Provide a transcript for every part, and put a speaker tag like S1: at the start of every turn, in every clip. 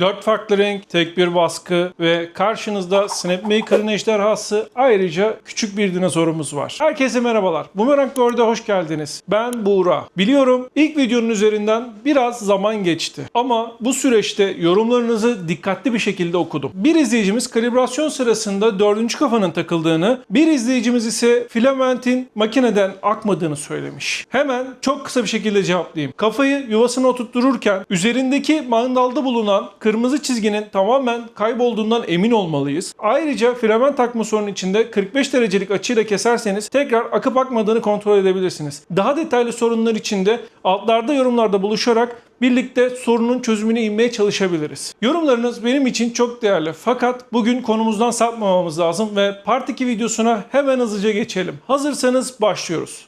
S1: 4 farklı renk, tek bir baskı ve karşınızda Snapmaker'ın ejderhası, ayrıca küçük bir dinozorumuz var. Herkese merhabalar. Boomerang World'e hoş geldiniz. Ben Buğra. Biliyorum ilk videonun üzerinden biraz zaman geçti. Ama bu süreçte yorumlarınızı dikkatli bir şekilde okudum. Bir izleyicimiz kalibrasyon sırasında dördüncü kafanın takıldığını, bir izleyicimiz ise filamentin makineden akmadığını söylemiş. Hemen çok kısa bir şekilde cevaplayayım. Kafayı yuvasına oturttururken üzerindeki mandalda bulunan kırmızı çizginin tamamen kaybolduğundan emin olmalıyız. Ayrıca filament takma sorunun içinde 45 derecelik açıyla keserseniz tekrar akıp akmadığını kontrol edebilirsiniz. Daha detaylı sorunlar için de altlarda yorumlarda buluşarak birlikte sorunun çözümüne inmeye çalışabiliriz. Yorumlarınız benim için çok değerli. Fakat bugün konumuzdan sapmamamız lazım ve Part 2 videosuna hemen hızlıca geçelim. Hazırsanız başlıyoruz.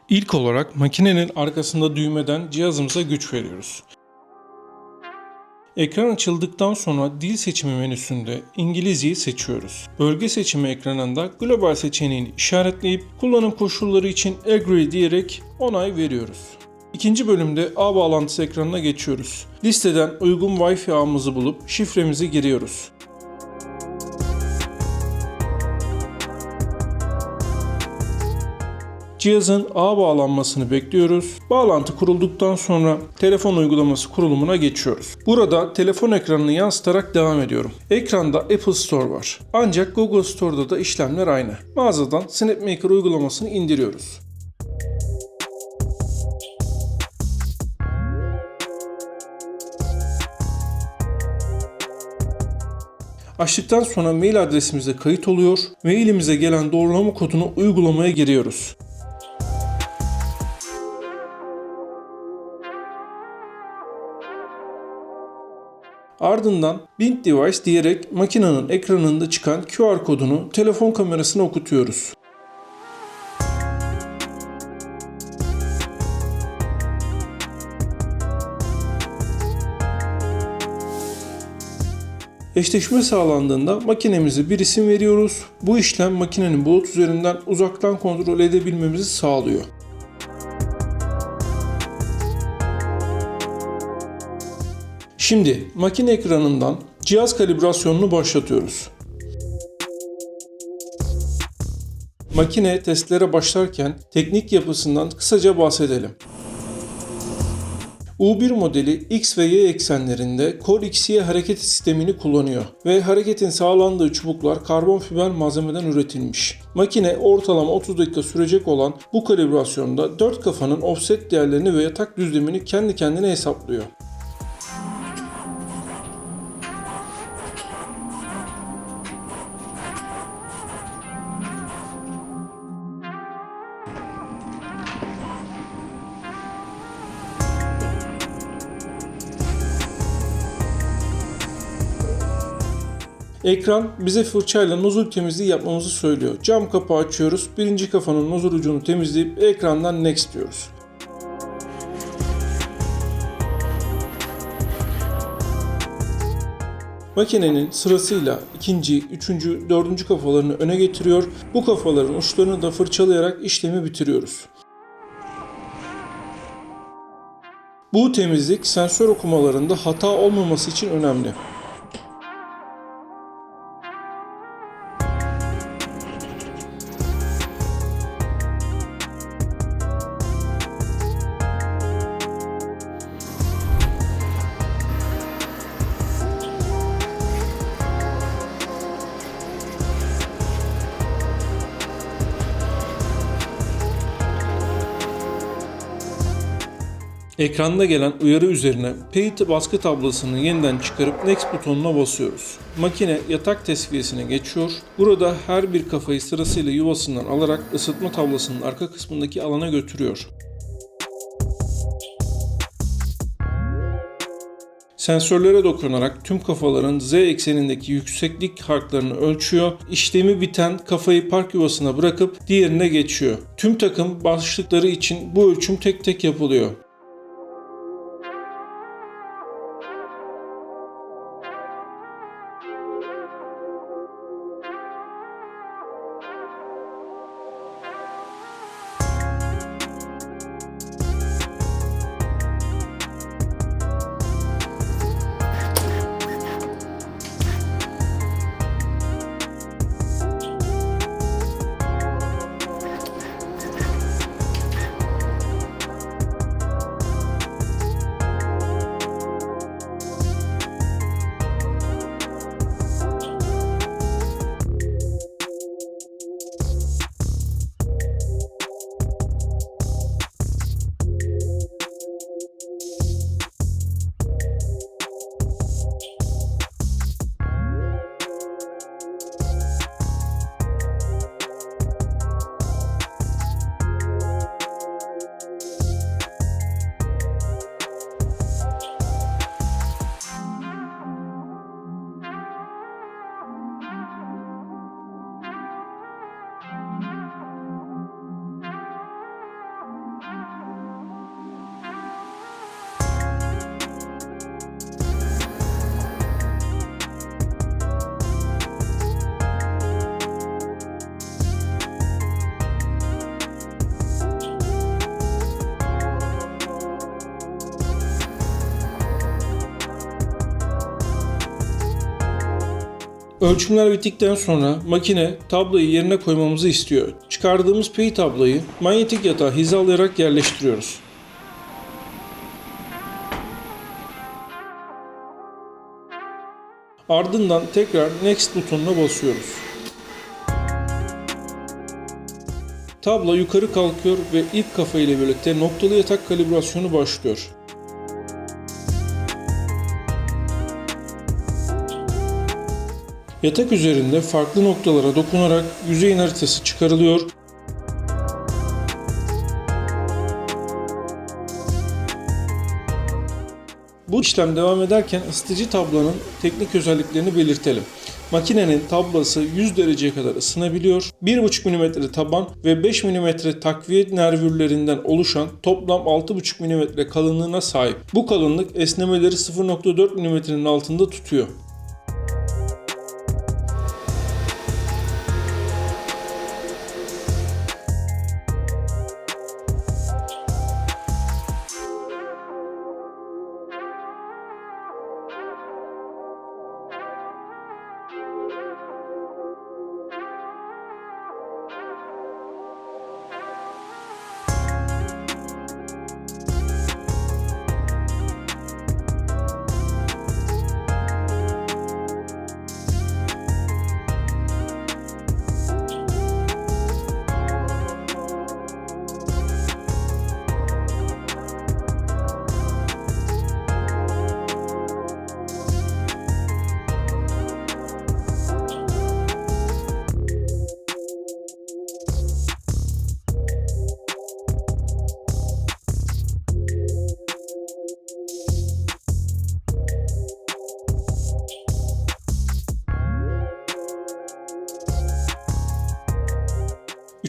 S1: İlk olarak makinenin arkasında düğmeden cihazımıza güç veriyoruz. Ekran açıldıktan sonra dil seçimi menüsünde İngilizceyi seçiyoruz. Bölge seçimi ekranında global seçeneğini işaretleyip kullanım koşulları için agree diyerek onay veriyoruz. İkinci bölümde ağ bağlantısı ekranına geçiyoruz. Listeden uygun Wi-Fi ağımızı bulup şifremizi giriyoruz. Cihazın ağa bağlanmasını bekliyoruz. Bağlantı kurulduktan sonra telefon uygulaması kurulumuna geçiyoruz. Burada telefon ekranını yansıtarak devam ediyorum. Ekranda Apple Store var. Ancak Google Store'da da işlemler aynı. Mağazadan Snapmaker uygulamasını indiriyoruz. Açtıktan sonra mail adresimize kayıt oluyor. Mailimize gelen doğrulama kodunu uygulamaya giriyoruz. Ardından Bind Device diyerek makinenin ekranında çıkan QR kodunu telefon kamerasına okutuyoruz. Eşleşme sağlandığında makinemize bir isim veriyoruz. Bu işlem makinenin bulut üzerinden uzaktan kontrol edebilmemizi sağlıyor. Şimdi makine ekranından cihaz kalibrasyonunu başlatıyoruz. Makine testlere başlarken teknik yapısından kısaca bahsedelim. U1 modeli X ve Y eksenlerinde Core-XY hareket sistemini kullanıyor ve hareketin sağlandığı çubuklar karbon fiber malzemeden üretilmiş. Makine ortalama 30 dakika sürecek olan bu kalibrasyonda 4 kafanın offset değerlerini ve yatak düzlemini kendi kendine hesaplıyor. Ekran bize fırçayla nozul temizliği yapmamızı söylüyor. Cam kapağı açıyoruz. Birinci kafanın nozul ucunu temizleyip ekrandan Next diyoruz. Makinenin sırasıyla ikinci, üçüncü, dördüncü kafalarını öne getiriyor. Bu kafaların uçlarını da fırçalayarak işlemi bitiriyoruz. Bu temizlik sensör okumalarında hata olmaması için önemli. Ekranda gelen uyarı üzerine Paint baskı tablasını yeniden çıkarıp Next butonuna basıyoruz. Makine yatak tesviyesine geçiyor. Burada her bir kafayı sırasıyla yuvasından alarak ısıtma tablasının arka kısmındaki alana götürüyor. Sensörlere dokunarak tüm kafaların Z eksenindeki yükseklik farklarını ölçüyor. İşlemi biten kafayı park yuvasına bırakıp diğerine geçiyor. Tüm takım başlıkları için bu ölçüm tek tek yapılıyor. Ölçümler bittikten sonra makine tablayı yerine koymamızı istiyor. Çıkardığımız pi tablayı manyetik yatağa hizalayarak yerleştiriyoruz. Ardından tekrar Next butonuna basıyoruz. Tablo yukarı kalkıyor ve ilk kafa ile birlikte noktalı yatak kalibrasyonu başlıyor. Yatak üzerinde farklı noktalara dokunarak yüzeyin haritası çıkarılıyor. Bu işlem devam ederken ısıtıcı tablanın teknik özelliklerini belirtelim. Makinenin tablası 100 dereceye kadar ısınabiliyor. 1,5 mm taban ve 5 mm takviye nervürlerinden oluşan toplam 6,5 mm kalınlığına sahip. Bu kalınlık esnemeleri 0,4 mm'nin altında tutuyor.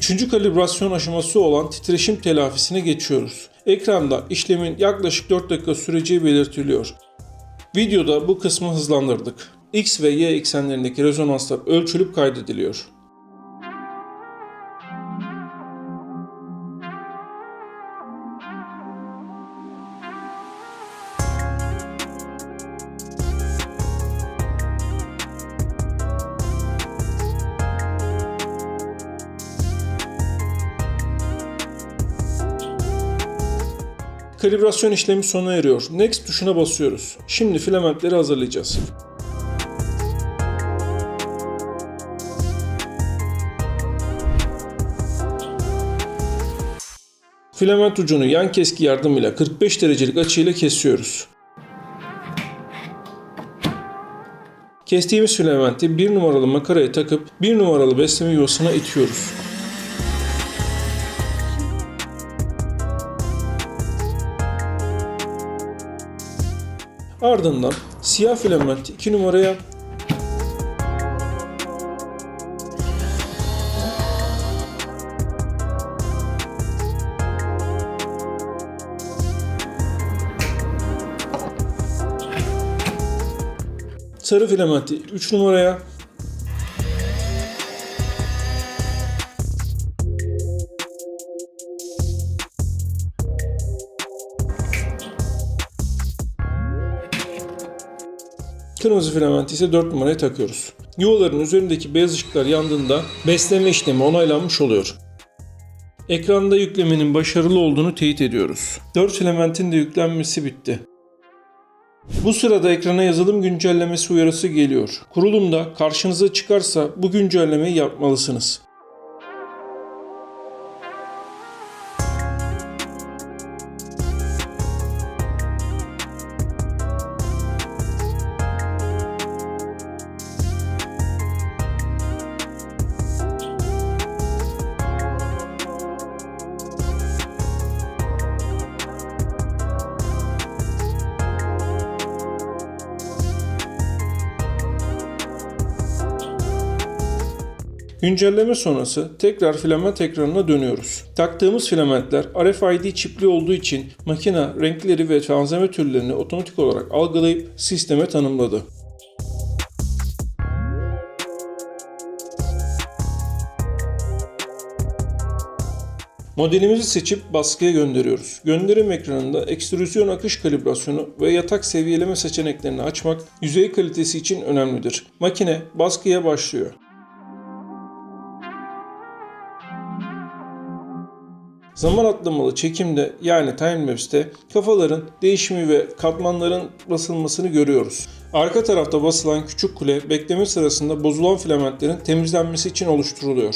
S1: Üçüncü kalibrasyon aşaması olan titreşim telafisine geçiyoruz. Ekranda işlemin yaklaşık 4 dakika süreceği belirtiliyor. Videoda bu kısmı hızlandırdık. X ve Y eksenlerindeki rezonanslar ölçülüp kaydediliyor. Kalibrasyon işlemi sona eriyor. Next tuşuna basıyoruz. Şimdi filamentleri hazırlayacağız. Filament ucunu yan keski yardımıyla 45 derecelik açıyla kesiyoruz. Kestiğimiz filamenti 1 numaralı makaraya takıp 1 numaralı besleme yuvasına itiyoruz. Ardından siyah filamenti 2 numaraya, sarı filamenti 3 numaraya, kırmızı filamenti ise 4 numaraya takıyoruz. Yuvaların üzerindeki beyaz ışıklar yandığında besleme işlemi onaylanmış oluyor. Ekranda yüklemenin başarılı olduğunu teyit ediyoruz. 4 filamentin de yüklenmesi bitti. Bu sırada ekrana yazılım güncellemesi uyarısı geliyor. Kurulumda karşınıza çıkarsa bu güncellemeyi yapmalısınız. Güncelleme sonrası tekrar filament ekranına dönüyoruz. Taktığımız filamentler RFID çipli olduğu için makine renkleri ve malzeme türlerini otomatik olarak algılayıp sisteme tanımladı. Modelimizi seçip baskıya gönderiyoruz. Gönderim ekranında ekstrüzyon akış kalibrasyonu ve yatak seviyeleme seçeneklerini açmak yüzey kalitesi için önemlidir. Makine baskıya başlıyor. Zaman atlamalı çekimde yani timelapse'te kafaların değişimi ve katmanların basılmasını görüyoruz. Arka tarafta basılan küçük kule bekleme sırasında bozulan filamentlerin temizlenmesi için oluşturuluyor.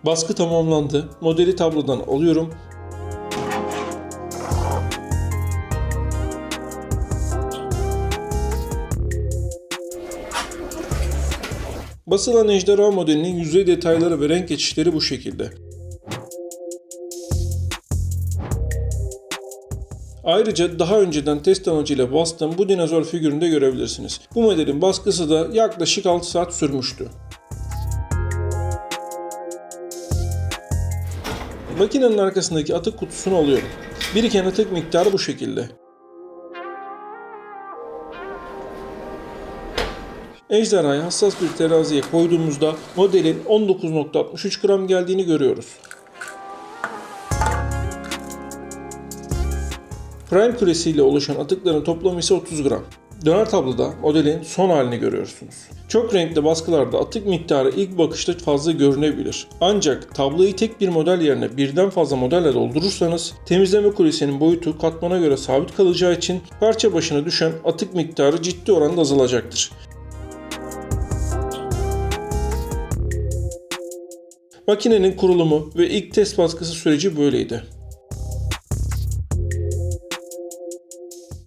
S1: Baskı tamamlandı. Modeli tablodan alıyorum. Basılan ejderha modelinin yüzey detayları ve renk geçişleri bu şekilde. Ayrıca daha önceden test amacıyla bastığım bu dinozor figürünü de görebilirsiniz. Bu modelin baskısı da yaklaşık 6 saat sürmüştü. Makinenin arkasındaki atık kutusunu alıyorum. Biriken atık miktarı bu şekilde. Ejderhayı hassas bir teraziye koyduğumuzda modelin 19.63 gram geldiğini görüyoruz. Prime küresiyle oluşan atıkların toplamı ise 30 gram. Döner tabloda modelin son halini görüyorsunuz. Çok renkli baskılarda atık miktarı ilk bakışta fazla görünebilir. Ancak tabloyu tek bir model yerine birden fazla modelle doldurursanız temizleme kulesinin boyutu katmana göre sabit kalacağı için parça başına düşen atık miktarı ciddi oranda azalacaktır. Makinenin kurulumu ve ilk test baskısı süreci böyleydi.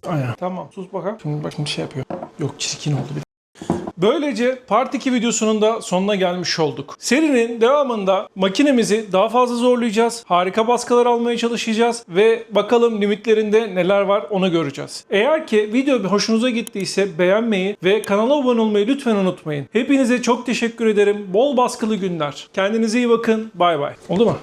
S1: Aynen. Tamam, sus bakalım. Şimdi bak bir şey yapıyor. Yok, çirkin oldu bir. Böylece Part 2 videosunun da sonuna gelmiş olduk. Serinin devamında makinemizi daha fazla zorlayacağız. Harika baskılar almaya çalışacağız. Ve bakalım limitlerinde neler var onu göreceğiz. Eğer ki video hoşunuza gittiyse beğenmeyi ve kanala abone olmayı lütfen unutmayın. Hepinize çok teşekkür ederim. Bol baskılı günler. Kendinize iyi bakın. Bay bay. Oldu mu?